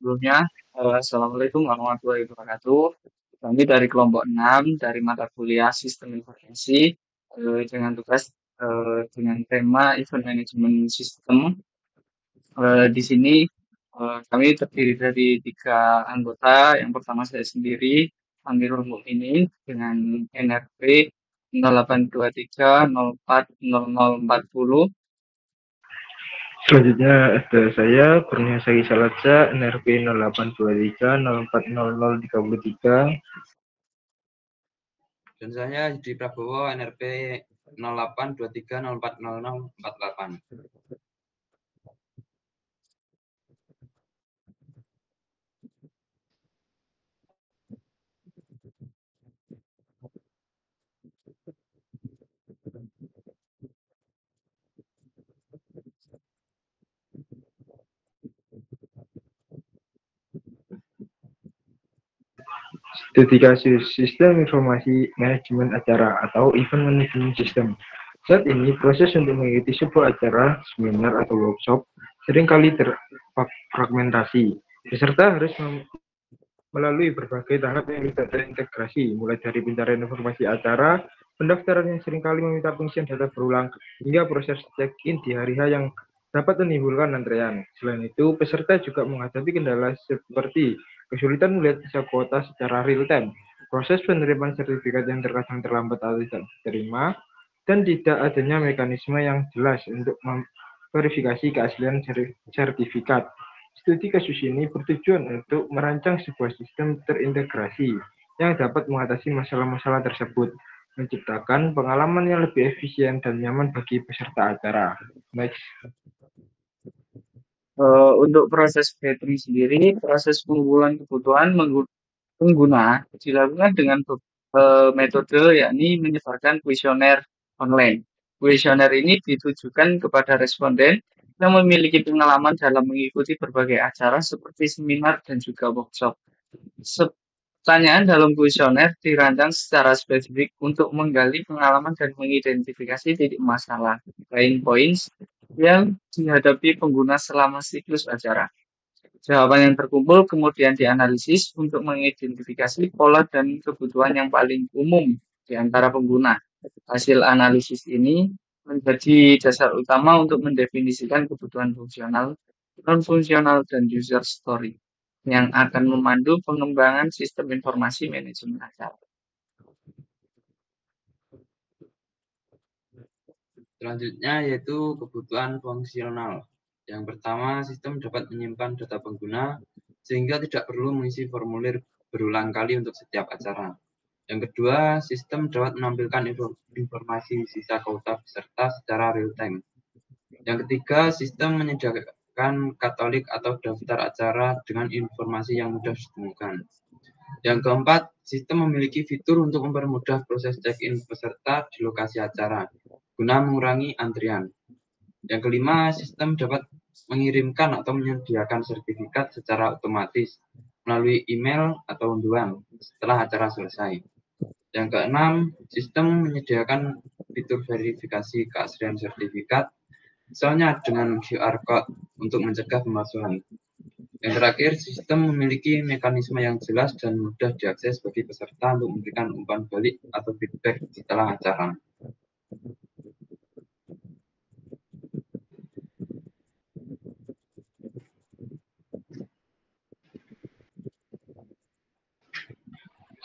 sebelumnya. Assalamualaikum warahmatullahi wabarakatuh. Kami dari kelompok 6 dari mata kuliah Sistem Informasi dengan tugas dengan tema Event Management System. Di sini kami terdiri dari 3 anggota. Yang pertama saya sendiri, Amirul Mukminin dengan NRP 0823040040. Selanjutnya ada saya, Kurnia Sagi Salatsa, NRP 0823 040033. Dan saya Yudi Prabowo, NRP 0823040048. Studi kasus Sistem Informasi Manajemen Acara atau Event Management System. Saat ini, proses untuk mengikuti sebuah acara, seminar, atau workshop seringkali terfragmentasi. Peserta harus melalui berbagai tahap yang tidak terintegrasi, mulai dari pencarian informasi acara, pendaftaran yang seringkali meminta pengisian data berulang, hingga proses check-in di hari H yang dapat menimbulkan antrean. Selain itu, peserta juga menghadapi kendala seperti kesulitan melihat visa kuota secara real-time, proses penerimaan sertifikat yang terkadang terlambat atau tidak diterima, dan tidak adanya mekanisme yang jelas untuk memverifikasi keaslian sertifikat. Studi kasus ini bertujuan untuk merancang sebuah sistem terintegrasi yang dapat mengatasi masalah-masalah tersebut, menciptakan pengalaman yang lebih efisien dan nyaman bagi peserta acara. Next. Untuk proses gathering sendiri, proses pengumpulan kebutuhan pengguna dilakukan dengan metode yakni menyebarkan kuesioner online. Kuesioner ini ditujukan kepada responden yang memiliki pengalaman dalam mengikuti berbagai acara seperti seminar dan juga workshop. Pertanyaan dalam kuesioner dirancang secara spesifik untuk menggali pengalaman dan mengidentifikasi titik masalah, pain points yang dihadapi pengguna selama siklus acara. Jawaban yang terkumpul kemudian dianalisis untuk mengidentifikasi pola dan kebutuhan yang paling umum di antara pengguna. Hasil analisis ini menjadi dasar utama untuk mendefinisikan kebutuhan fungsional, non-fungsional, dan user story yang akan memandu pengembangan sistem informasi manajemen acara. Selanjutnya yaitu kebutuhan fungsional. Yang pertama, sistem dapat menyimpan data pengguna sehingga tidak perlu mengisi formulir berulang kali untuk setiap acara. Yang kedua, sistem dapat menampilkan informasi sisa kuota peserta secara real-time. Yang ketiga, sistem menyediakan katalog atau daftar acara dengan informasi yang mudah ditemukan. Yang keempat, sistem memiliki fitur untuk mempermudah proses check-in peserta di lokasi acara, guna mengurangi antrian. Yang kelima, sistem dapat mengirimkan atau menyediakan sertifikat secara otomatis melalui email atau unduhan setelah acara selesai. Yang keenam, sistem menyediakan fitur verifikasi keaslian sertifikat, misalnya dengan QR Code untuk mencegah pemalsuan. Yang terakhir, sistem memiliki mekanisme yang jelas dan mudah diakses bagi peserta untuk memberikan umpan balik atau feedback setelah acara.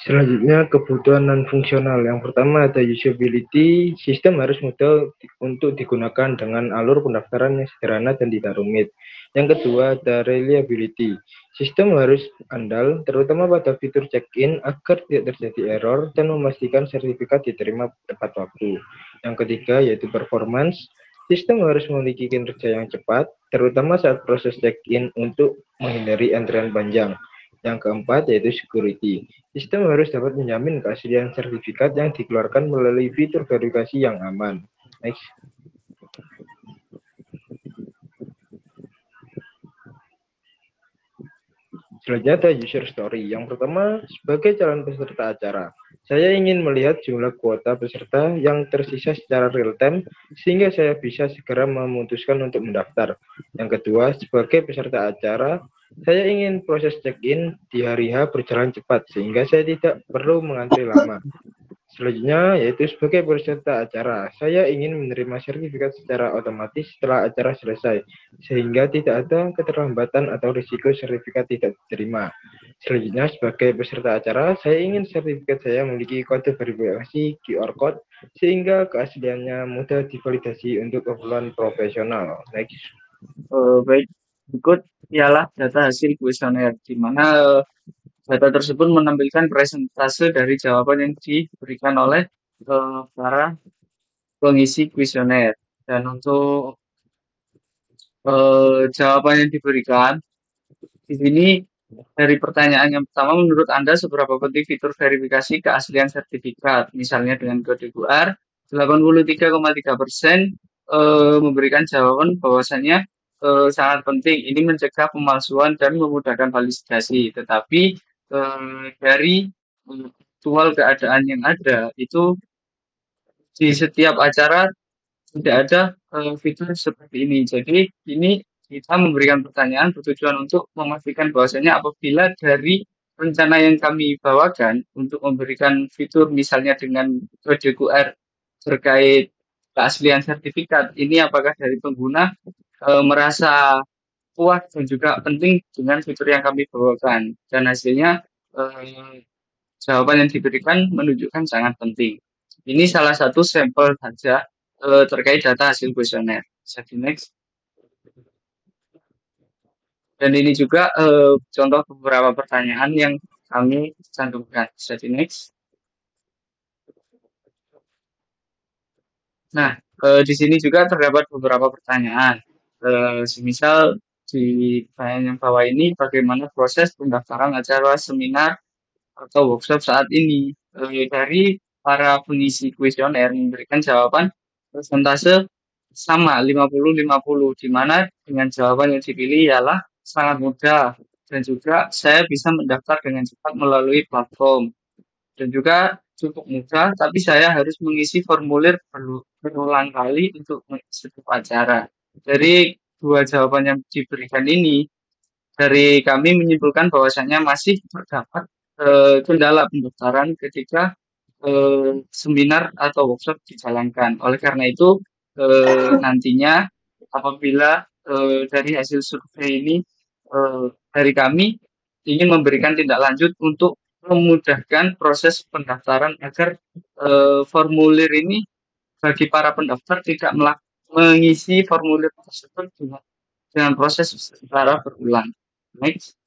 Selanjutnya, kebutuhan non-fungsional. Yang pertama ada usability. Sistem harus mudah untuk digunakan dengan alur pendaftaran yang sederhana dan tidak rumit. Yang kedua ada reliability. Sistem harus andal, terutama pada fitur check-in agar tidak terjadi error dan memastikan sertifikat diterima tepat waktu. Yang ketiga yaitu performance. Sistem harus memiliki kinerja yang cepat, terutama saat proses check-in untuk menghindari antrian panjang. Yang keempat yaitu security. Sistem harus dapat menjamin keaslian sertifikat yang dikeluarkan melalui fitur verifikasi yang aman. Next. Selanjutnya ada user story. Yang pertama, sebagai calon peserta acara, Saya ingin melihat jumlah kuota peserta yang tersisa secara real-time sehingga saya bisa segera memutuskan untuk mendaftar. Yang kedua, sebagai peserta acara, saya ingin proses check-in di hari H berjalan cepat sehingga saya tidak perlu mengantri lama. Selanjutnya, yaitu sebagai peserta acara, saya ingin menerima sertifikat secara otomatis setelah acara selesai, sehingga tidak ada keterlambatan atau risiko sertifikat tidak diterima. Selanjutnya, sebagai peserta acara, saya ingin sertifikat saya memiliki kode verifikasi QR code, sehingga keasliannya mudah divalidasi untuk keperluan profesional. Next. Baik, berikut ialah data hasil kuesioner, di mana data tersebut menampilkan presentase dari jawaban yang diberikan oleh para pengisi kuesioner. Dan untuk jawaban yang diberikan di sini dari pertanyaan yang pertama, menurut Anda seberapa penting fitur verifikasi keaslian sertifikat? Misalnya dengan kode QR, 83,3% memberikan jawaban bahwasannya sangat penting. Ini mencegah pemalsuan dan memudahkan validasi. Tetapi dari aktual keadaan yang ada itu di setiap acara tidak ada fitur seperti ini. Jadi ini kita memberikan pertanyaan bertujuan untuk memastikan bahwasanya apabila dari rencana yang kami bawakan untuk memberikan fitur misalnya dengan kode QR terkait keaslian sertifikat, ini apakah dari pengguna merasa puas dan juga penting dengan fitur yang kami bawakan, dan hasilnya jawaban yang diberikan menunjukkan sangat penting. Ini salah satu sampel saja terkait data hasil kuesioner. Jadi next. Dan ini juga contoh beberapa pertanyaan yang kami cantumkan. Jadi next. Nah, di sini juga terdapat beberapa pertanyaan. Semisal di pertanyaan yang bawah ini, bagaimana proses pendaftaran acara seminar atau workshop saat ini? Dari para pengisi kuesioner memberikan jawaban persentase sama 50-50, di mana dengan jawaban yang dipilih ialah sangat mudah dan juga saya bisa mendaftar dengan cepat melalui platform dan juga cukup mudah, tapi saya harus mengisi formulir berulang kali untuk setiap acara. Dari dua jawaban yang diberikan ini, dari kami menyimpulkan bahwasannya masih terdapat kendala pendaftaran ketika seminar atau workshop dijalankan. Oleh karena itu, nantinya apabila dari hasil survei ini dari kami ingin memberikan tindak lanjut untuk memudahkan proses pendaftaran agar formulir ini bagi para pendaftar tidak mengisi formulir tersebut dengan proses secara berulang. Next.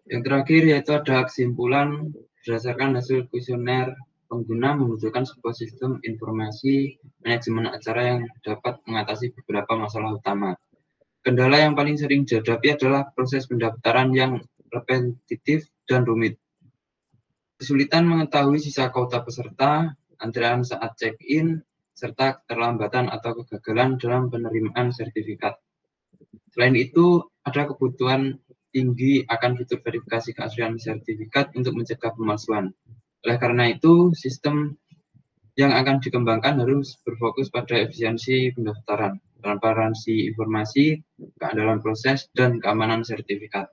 Yang terakhir yaitu ada kesimpulan berdasarkan hasil kuesioner pengguna membutuhkan sebuah sistem informasi manajemen acara yang dapat mengatasi beberapa masalah utama. Kendala yang paling sering dihadapi adalah proses pendaftaran yang repetitif dan rumit. Kesulitan mengetahui sisa kuota peserta, antrean saat check-in, serta keterlambatan atau kegagalan dalam penerimaan sertifikat. Selain itu, ada kebutuhan tinggi akan fitur verifikasi keaslian sertifikat untuk mencegah pemalsuan. Oleh karena itu, sistem yang akan dikembangkan harus berfokus pada efisiensi pendaftaran, transparansi informasi, keandalan proses, dan keamanan sertifikat.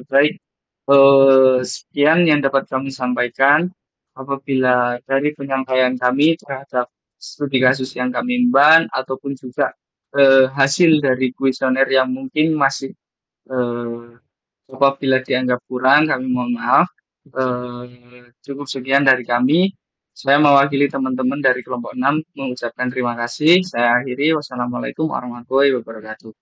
Baik, sekian yang dapat kami sampaikan. Apabila dari penyampaian kami terhadap studi kasus yang kami emban ataupun juga hasil dari kuesioner yang mungkin masih apabila dianggap kurang, kami mohon maaf. Cukup sekian dari kami. Saya mewakili teman-teman dari kelompok 6 mengucapkan terima kasih. Saya akhiri. Wassalamualaikum warahmatullahi wabarakatuh.